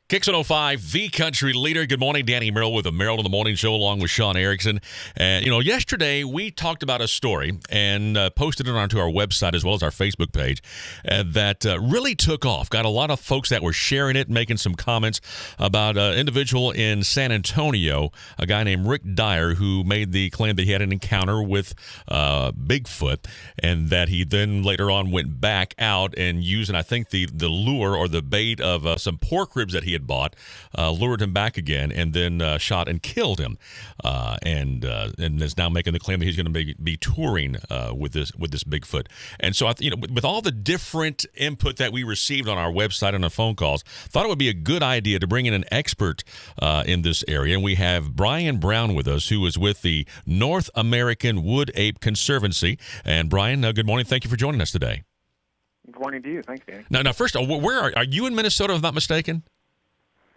Kicks 105, the country leader. Good morning, Danny Merrell with the Merrell in the Morning Show along with Sean Erickson. And, yesterday we talked about a story and posted it onto our website as well as our Facebook page that really took off. Got a lot of folks that were sharing it, making some comments about an individual in San Antonio, a guy named Rick Dyer, who made the claim that he had an encounter with Bigfoot and that he then later on went back out and using, I think, the lure or the bait of some pork ribs that he had bought, lured him back again, and then shot and killed him, and is now making the claim that he's going to be touring with this Bigfoot. And so, with all the different input that we received on our website and on phone calls, thought it would be a good idea to bring in an expert in this area. And we have Brian Brown with us, who is with the North American Wood Ape Conservancy. And Brian, good morning. Thank you for joining us today. Good morning to you. Thanks, Danny. Now, first, where are you in Minnesota, if I'm not mistaken?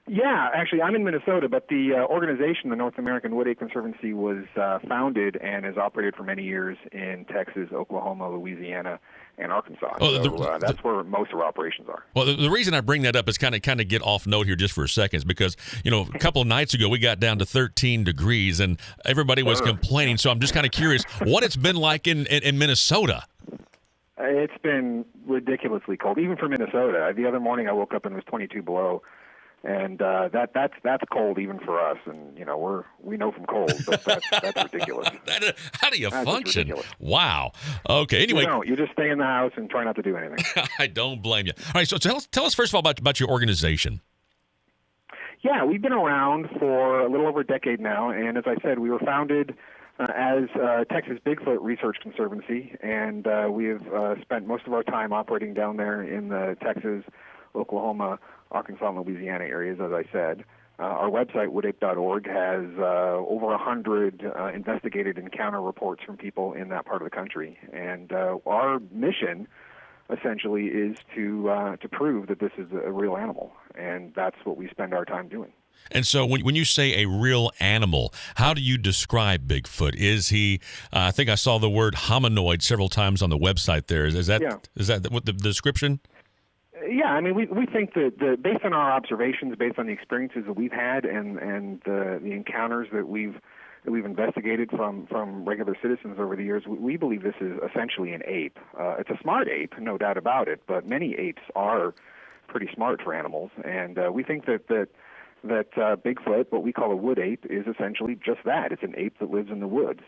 Yeah, actually, I'm in Minnesota, but the organization, the North American Wood Ape Conservancy, was founded and has operated for many years in Texas, Oklahoma, Louisiana, and Arkansas. So that's where most of our operations are. Well, the reason I bring that up is kind of get off note here just for a second, is because a couple of nights ago we got down to 13 degrees and everybody was complaining. So I'm just kind of curious what it's been like in Minnesota. It's been ridiculously cold, even for Minnesota. The other morning I woke up and it was 22 below. And that's cold even for us, and we know from cold, but that's ridiculous. How do you function? Wow. Okay. Anyway, you just stay in the house and try not to do anything. I don't blame you. All right. So tell us first of all about your organization. Yeah, we've been around for a little over a decade now, and as I said, we were founded as Texas Bigfoot Research Conservancy, and we have spent most of our time operating down there in the Texas, Oklahoma, Arkansas, and Louisiana areas, as I said. Our website, woodape.org, has over 100 investigated encounter reports from people in that part of the country. And our mission, essentially, is to prove that this is a real animal. And that's what we spend our time doing. And so when you say a real animal, how do you describe Bigfoot? Is he, I think I saw the word hominoid several times on the website there. Is that what the description? Yeah, I mean, we think that based on our observations, based on the experiences that we've had, and the encounters that we've investigated from regular citizens over the years, we believe this is essentially an ape. It's a smart ape, no doubt about it, but many apes are pretty smart for animals, and we think that Bigfoot, what we call a wood ape, is essentially just that. It's an ape that lives in the woods,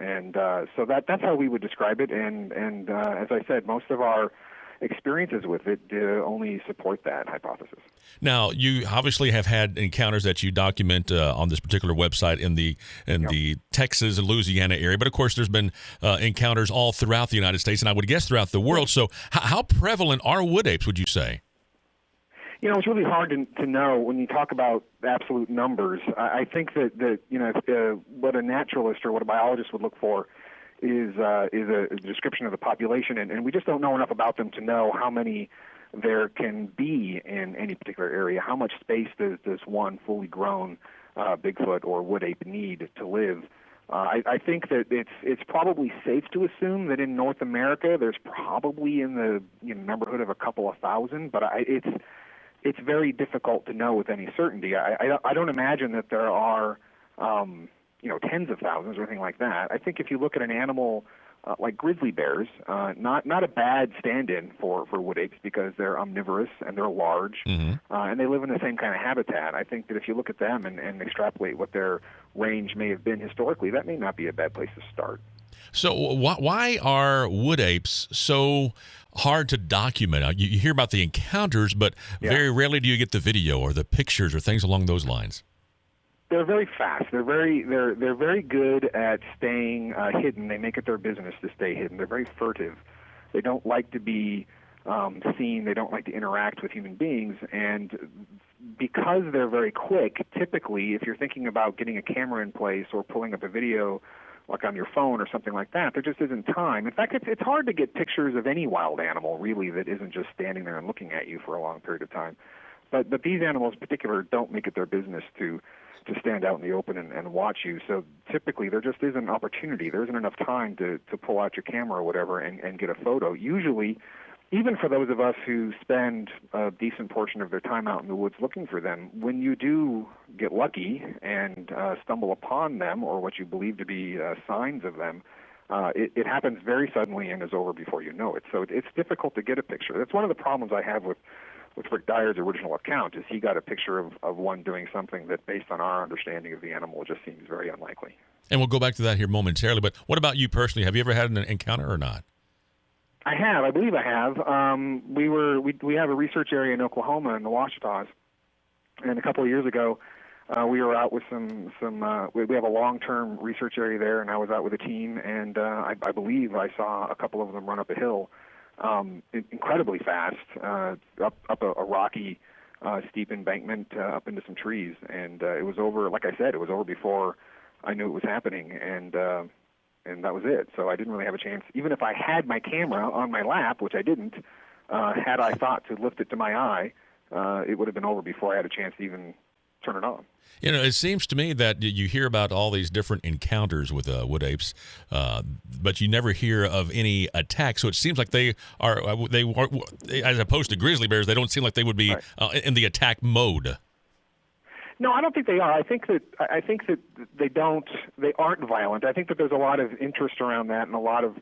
and so that's how we would describe it. And as I said, most of our experiences with it only support that hypothesis. Now, you obviously have had encounters that you document on this particular website in the Texas and Louisiana area, but of course there's been encounters all throughout the United States, and I would guess throughout the world. So how prevalent are wood apes, would you say? It's really hard to know when you talk about absolute numbers. I think that what a naturalist or what a biologist would look for is a description of the population, and we just don't know enough about them to know how many there can be in any particular area. How much space does one fully grown Bigfoot or wood ape need to live? I think that it's probably safe to assume that in North America there's probably in the neighborhood of a couple of thousand, but it's very difficult to know with any certainty. I don't imagine that there are tens of thousands or anything like that. I think if you look at an animal like grizzly bears, not a bad stand-in for wood apes because they're omnivorous and they're large, and they live in the same kind of habitat. I think that if you look at them and extrapolate what their range may have been historically, that may not be a bad place to start. So why are wood apes so hard to document? You hear about the encounters, but very rarely do you get the video or the pictures or things along those lines. They're very fast. They're very good at staying hidden. They make it their business to stay hidden. They're very furtive. They don't like to be seen. They don't like to interact with human beings. And because they're very quick, typically, if you're thinking about getting a camera in place or pulling up a video like on your phone or something like that, there just isn't time. In fact, it's hard to get pictures of any wild animal, really, that isn't just standing there and looking at you for a long period of time. But these animals in particular don't make it their business to stand out in the open and watch you. So typically there just isn't an opportunity. There isn't enough time to pull out your camera or whatever and get a photo. Usually, even for those of us who spend a decent portion of their time out in the woods looking for them, when you do get lucky and stumble upon them or what you believe to be signs of them, it happens very suddenly and is over before you know it. So it's difficult to get a picture. That's one of the problems I have with Rick Dyer's original account, is he got a picture of one doing something that, based on our understanding of the animal, just seems very unlikely. And we'll go back to that here momentarily, but what about you personally? Have you ever had an encounter or not? I have. I believe I have. We have a research area in Oklahoma in the Ouachitas, and a couple of years ago, we were out with we have a long-term research area there, and I was out with a team, and I believe I saw a couple of them run up a hill incredibly fast, up a rocky, steep embankment up into some trees, and it was over. Like I said, it was over before I knew it was happening, and that was it. So I didn't really have a chance. Even if I had my camera on my lap, which I didn't, had I thought to lift it to my eye, it would have been over before I had a chance to even turn it on. You know, it seems to me that you hear about all these different encounters with wood apes, but you never hear of any attacks. So it seems like they are, as opposed to grizzly bears, they don't seem like they would be in the attack mode. No, I don't think they are. I think that they aren't violent. I think that there's a lot of interest around that and a lot of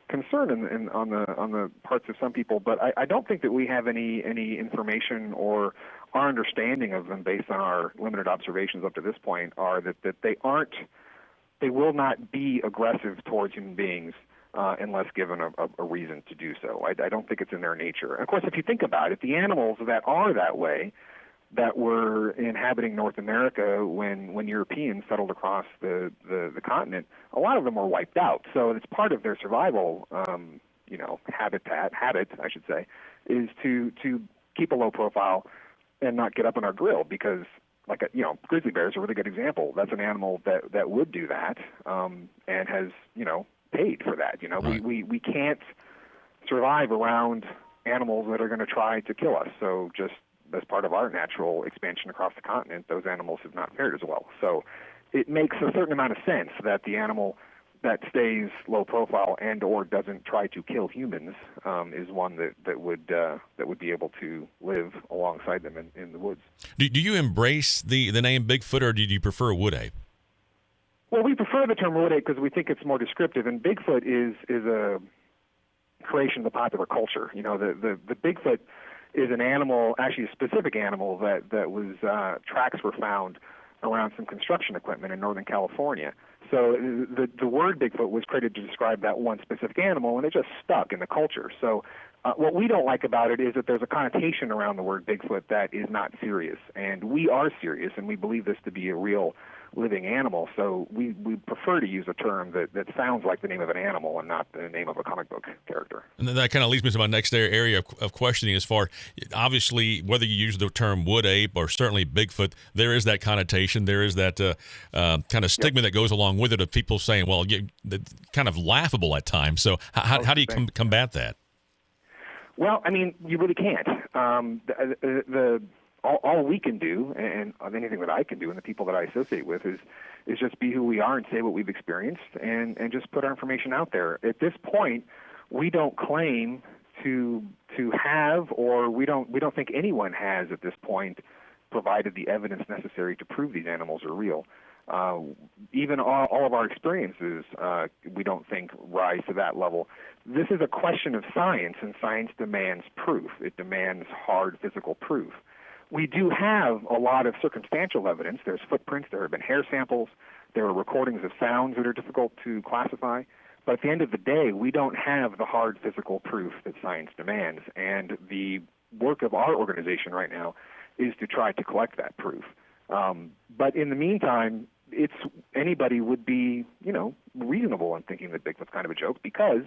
concern on the parts of some people. But I don't think that we have any information, or our understanding of them based on our limited observations up to this point are that they will not be aggressive towards human beings unless given a reason to do so. I don't think it's in their nature. And of course, if you think about it, the animals that are that way, that were inhabiting North America when Europeans settled across the continent, a lot of them were wiped out. So it's part of their survival, habit, I should say, is to keep a low profile and not get up on our grill, because, grizzly bear is a really good example. That's an animal that would do that, and has, paid for that. Right. We can't survive around animals that are going to try to kill us. So just as part of our natural expansion across the continent, those animals have not fared as well. So it makes a certain amount of sense that the animal that stays low profile and or doesn't try to kill humans is one that would be able to live alongside them in the woods. Do you embrace the name Bigfoot, or do you prefer wood ape? Well, we prefer the term wood ape because we think it's more descriptive, and Bigfoot is a creation of the popular culture. The Bigfoot is an animal, actually a specific animal that was tracks were found around some construction equipment in Northern California. So the word Bigfoot was created to describe that one specific animal, and it just stuck in the culture. So what we don't like about it is that there's a connotation around the word Bigfoot that is not serious, and we are serious, and we believe this to be a real living animal. So we prefer to use a term that sounds like the name of an animal and not the name of a comic book character. And then that kind of leads me to my next area of questioning, as far, obviously, whether you use the term wood ape or certainly Bigfoot, there is that connotation, there is that kind of stigma that goes along with it, of people saying, well, kind of laughable at times. So how do you combat that? Well, I mean, you really can't. All we can do, and anything that I can do, and the people that I associate with, is just be who we are and say what we've experienced, and just put our information out there. At this point, we don't claim to have, or we don't think anyone has at this point provided the evidence necessary to prove these animals are real. Even all of our experiences, we don't think rise to that level. This is a question of science, and science demands proof. It demands hard physical proof. We do have a lot of circumstantial evidence. There's footprints, there have been hair samples, there are recordings of sounds that are difficult to classify. But at the end of the day, we don't have the hard physical proof that science demands. And the work of our organization right now is to try to collect that proof. But in the meantime, anybody would be, reasonable in thinking that Bigfoot's kind of a joke, because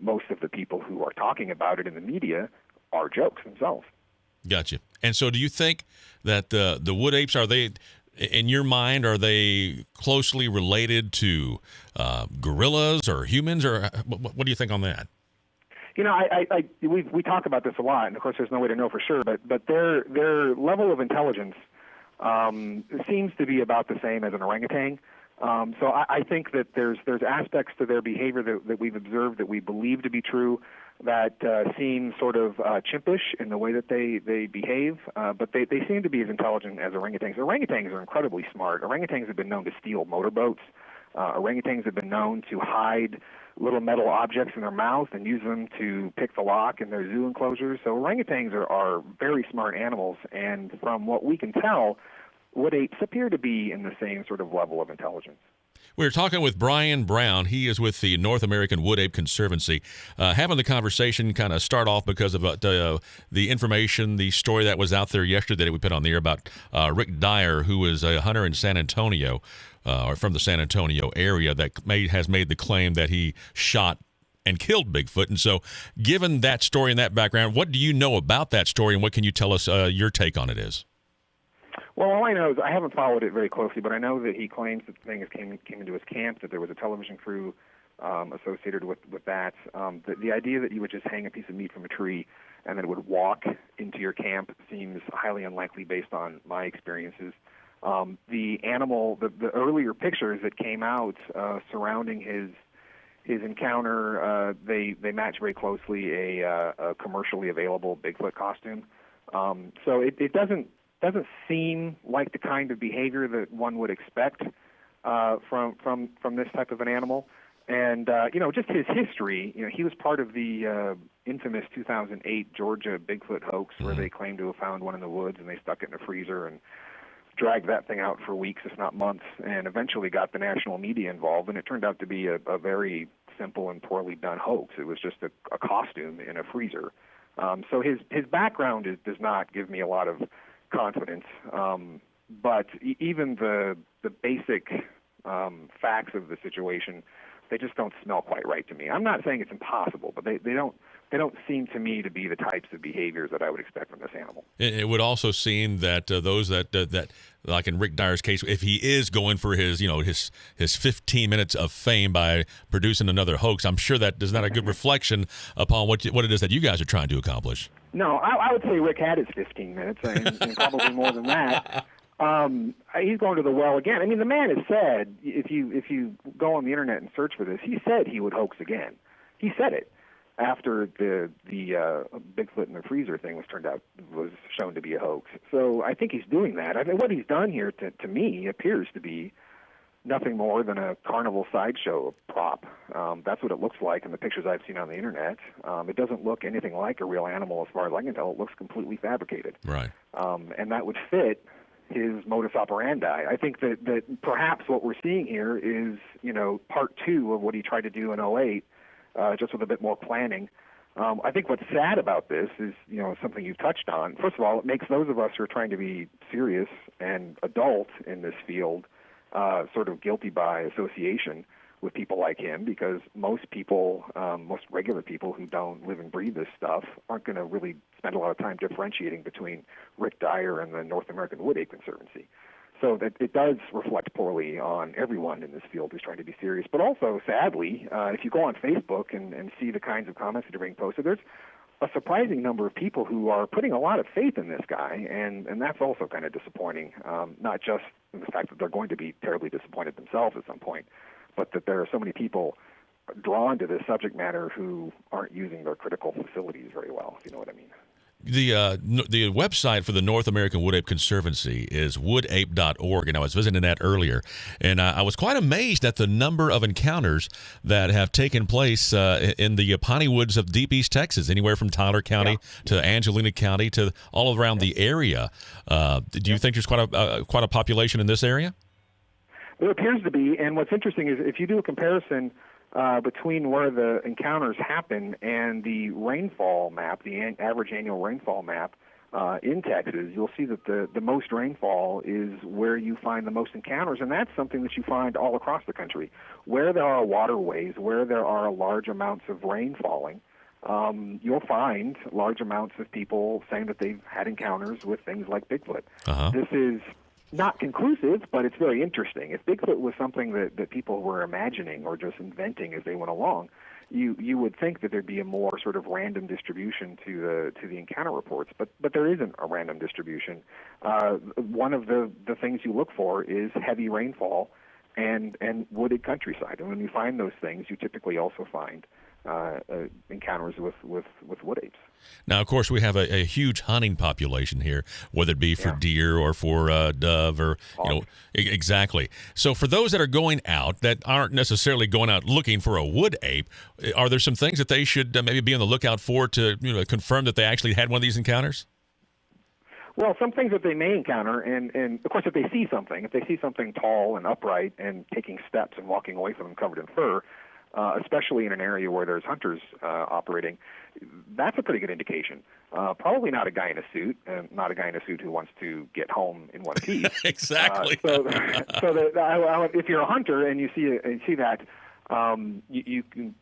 most of the people who are talking about it in the media are jokes themselves. Gotcha. And so do you think that the wood apes, are they, in your mind, are they closely related to gorillas or humans, or what do you think on that? We talk about this a lot, and of course there's no way to know for sure, but their level of intelligence seems to be about the same as an orangutan. So I think that there's aspects to their behavior that we've observed that we believe to be true that seem sort of chimpish in the way that they behave, but they seem to be as intelligent as orangutans. Orangutans are incredibly smart. Orangutans have been known to steal motorboats. Orangutans have been known to hide little metal objects in their mouth and use them to pick the lock in their zoo enclosures. So orangutans are very smart animals, and from what we can tell, wood apes appear to be in the same sort of level of intelligence. We're talking with Brian Brown. He is with the North American Wood Ape Conservancy. Having the conversation kind of start off because of the information, the story that was out there yesterday that we put on the air about Rick Dyer, who is a hunter in San Antonio, or from the San Antonio area, that has made the claim that he shot and killed Bigfoot. And so, given that story and that background, what do you know about that story, and what can you tell us your take on it is? Well, all I know is I haven't followed it very closely, but I know that he claims that the thing came into his camp, that there was a television crew associated with that. The idea that you would just hang a piece of meat from a tree and then it would walk into your camp seems highly unlikely based on my experiences. The animal, the earlier pictures that came out surrounding his encounter, they match very closely a commercially available Bigfoot costume. So it doesn't seem like the kind of behavior that one would expect from this type of an animal. And just his history. He was part of the infamous 2008 Georgia Bigfoot hoax, where they claimed to have found one in the woods and they stuck it in a freezer and dragged that thing out for weeks, if not months, and eventually got the national media involved. And it turned out to be a very simple and poorly done hoax. It was just a costume in a freezer. So his background does not give me a lot of confidence, but even the basic facts of the situation, they just don't smell quite right to me. I'm not saying it's impossible, but they don't seem to me to be the types of behaviors that I would expect from this animal. It would also seem that those that like in Rick Dyer's case, if he is going for his 15 minutes of fame by producing another hoax, I'm sure that is not a good reflection upon what it is that you guys are trying to accomplish. No, I would say Rick had his 15 minutes, and probably more than that. He's going to the well again. I mean, the man has said, if you go on the internet and search for this, he said he would hoax again. He said it after the Bigfoot in the freezer thing was shown to be a hoax. So I think he's doing that. I mean, what he's done here, to me, appears to be nothing more than a carnival sideshow prop. That's what it looks like in the pictures I've seen on the internet. It doesn't look anything like a real animal as far as I can tell. It looks completely fabricated. Right. And that would fit his modus operandi. I think that perhaps what we're seeing here is, part two of what he tried to do in '08, just with a bit more planning. I think what's sad about this is, something you've touched on. First of all, it makes those of us who are trying to be serious and adult in this field sort of guilty by association with people like him, because most people, most regular people who don't live and breathe this stuff aren't going to really spend a lot of time differentiating between Rick Dyer and the North American Wood Ape Conservancy. So that it does reflect poorly on everyone in this field who's trying to be serious. But also, sadly, if you go on Facebook and see the kinds of comments that are being posted, there's a surprising number of people who are putting a lot of faith in this guy, and that's also kind of disappointing, not just in the fact that they're going to be terribly disappointed themselves at some point, but that there are so many people drawn to this subject matter who aren't using their critical facilities very well, if you know what I mean. The website for the North American Wood Ape Conservancy is woodape.org, and I was visiting that earlier, and I was quite amazed at the number of encounters that have taken place in the piney woods of deep East Texas, anywhere from Tyler County to Angelina County to all around the area. Do you think there's quite a population in this area? There appears to be, and what's interesting is if you do a comparison between where the encounters happen and the rainfall map, the average annual rainfall map in Texas, you'll see that the most rainfall is where you find the most encounters, and that's something that you find all across the country. Where there are waterways, where there are large amounts of rain falling, you'll find large amounts of people saying that they've had encounters with things like Bigfoot. Uh-huh. This is not conclusive, but it's very interesting. If Bigfoot was something that people were imagining or just inventing as they went along, you would think that there'd be a more sort of random distribution to the encounter reports, but there isn't a random distribution. One of the things you look for is heavy rainfall and wooded countryside. And when you find those things, you typically also find encounters with wood apes. Now, of course, we have a huge hunting population here, whether it be for deer or for dove or, exactly. So for those that are going out that aren't necessarily going out looking for a wood ape, are there some things that they should maybe be on the lookout for to confirm that they actually had one of these encounters? Well, some things that they may encounter, and of course, if they see something tall and upright and taking steps and walking away from them covered in fur, especially in an area where there's hunters operating, that's a pretty good indication. Probably not a guy in a suit, and not a guy in a suit who wants to get home in one piece. Exactly. If you're a hunter and you see that, you can.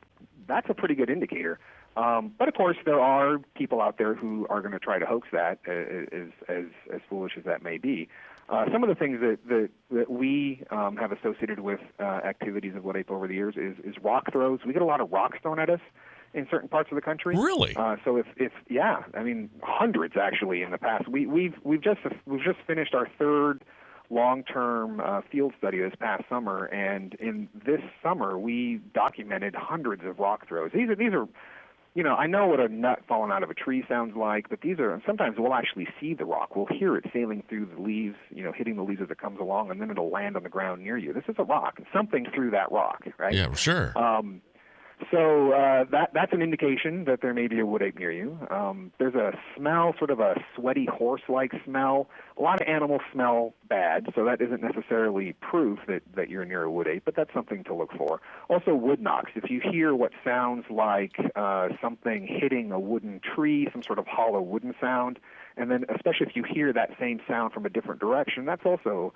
That's a pretty good indicator. But of course, there are people out there who are going to try to hoax that, as foolish as that may be. Some of the things that we have associated with activities of wood ape over the years is rock throws. We get a lot of rocks thrown at us in certain parts of the country. Really? So hundreds actually in the past. We've just finished our third long-term field study this past summer, and in this summer we documented hundreds of rock throws. These are I know what a nut falling out of a tree sounds like, but sometimes we'll actually see the rock. We'll hear it sailing through the leaves, hitting the leaves as it comes along, and then it'll land on the ground near you. This is a rock. Something through that rock, right? Yeah, sure. So that's an indication that there may be a wood ape near you. There's a smell, sort of a sweaty horse-like smell. A lot of animals smell bad, so that isn't necessarily proof that you're near a wood ape, but that's something to look for. Also, wood knocks. If you hear what sounds like something hitting a wooden tree, some sort of hollow wooden sound, and then especially if you hear that same sound from a different direction, that's also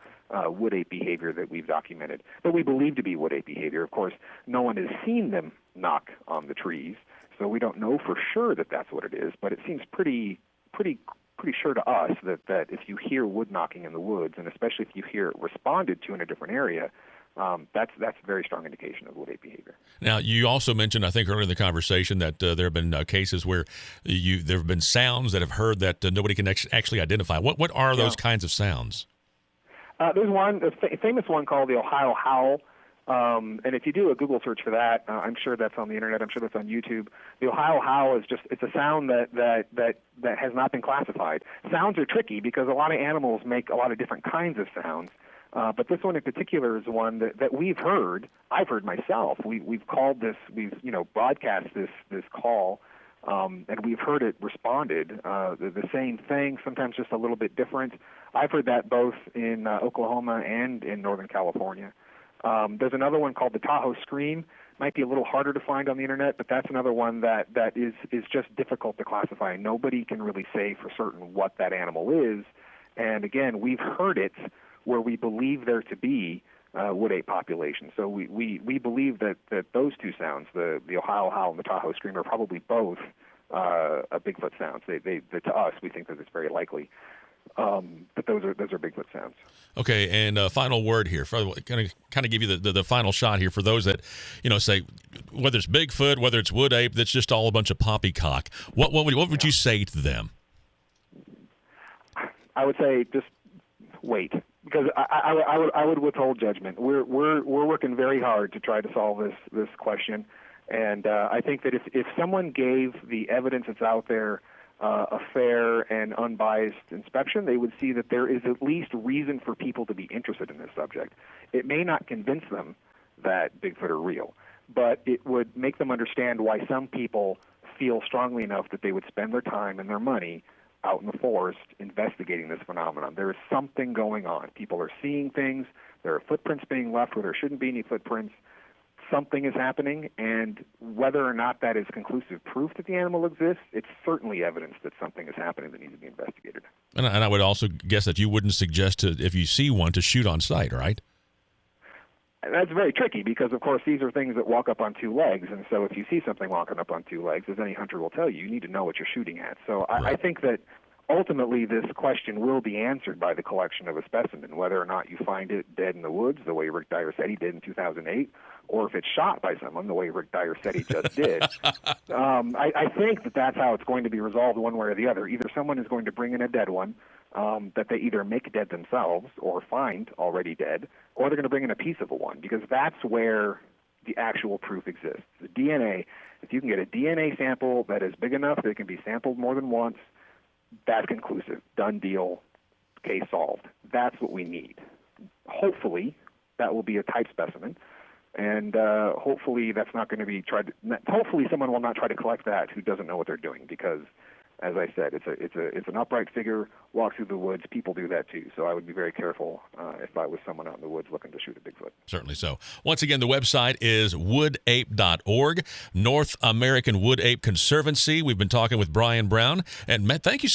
wood ape behavior that we've documented, but we believe to be wood ape behavior. Of course, no one has seen them knock on the trees, so we don't know for sure that that's what it is, but it seems pretty sure to us that if you hear wood knocking in the woods, and especially if you hear it responded to in a different area, that's a very strong indication of wood ape behavior. Now, you also mentioned, I think earlier in the conversation, that there have been cases where there have been sounds that have heard that nobody can actually identify. What are those kinds of sounds? There's a famous one called the Ohio howl. And if you do a Google search for that, I'm sure that's on the internet. I'm sure that's on YouTube. The Ohio howl it's a sound that has not been classified. Sounds are tricky because a lot of animals make a lot of different kinds of sounds. But this one in particular is one that we've heard. I've heard myself. We've called this. We've broadcast this call, and we've heard it responded. The same thing, sometimes just a little bit different. I've heard that both in Oklahoma and in Northern California. There's another one called the Tahoe Scream. Might be a little harder to find on the internet, but that's another one that is just difficult to classify. Nobody can really say for certain what that animal is. And again, we've heard it where we believe there to be wood ape population. So we believe that those two sounds, the Ohio howl and the Tahoe Scream, are probably both Bigfoot sounds. They to us, we think that it's very likely. But those are Bigfoot sounds. Okay, and final word here. Kind of give you the final shot here for those that say whether it's Bigfoot, whether it's wood ape, that's just all a bunch of poppycock. What would you say to them? I would say just wait, because I would withhold judgment. We're working very hard to try to solve this question, and I think that if someone gave the evidence that's out there a fair and unbiased inspection, they would see that there is at least reason for people to be interested in this subject. It may not convince them that Bigfoot are real, but it would make them understand why some people feel strongly enough that they would spend their time and their money out in the forest investigating this phenomenon. There is something going on. People are seeing things. There are footprints being left where there shouldn't be any footprints. Something is happening, and whether or not that is conclusive proof that the animal exists, it's certainly evidence that something is happening that needs to be investigated. And I would also guess that you wouldn't suggest if you see one to shoot on sight, right? That's very tricky because, of course, these are things that walk up on two legs, and so if you see something walking up on two legs, as any hunter will tell you, you need to know what you're shooting at. So I think that ultimately this question will be answered by the collection of a specimen, whether or not you find it dead in the woods, the way Rick Dyer said he did in 2008, or if it's shot by someone, the way Rick Dyer said he just did. I think that that's how it's going to be resolved one way or the other. Either someone is going to bring in a dead one that they either make dead themselves or find already dead, or they're going to bring in a piece of a one, because that's where the actual proof exists. The DNA, if you can get a DNA sample that is big enough that it can be sampled more than once, that's conclusive. Done deal. Case solved. That's what we need. Hopefully, that will be a type specimen, and hopefully that's not going to be tried. Hopefully, someone will not try to collect that who doesn't know what they're doing, because, as I said, it's an upright figure. Walk through the woods. People do that too. So I would be very careful if I was someone out in the woods looking to shoot a Bigfoot. Certainly so. Once again, the website is woodape.org, North American Wood Ape Conservancy. We've been talking with Brian Brown, and Matt, thank you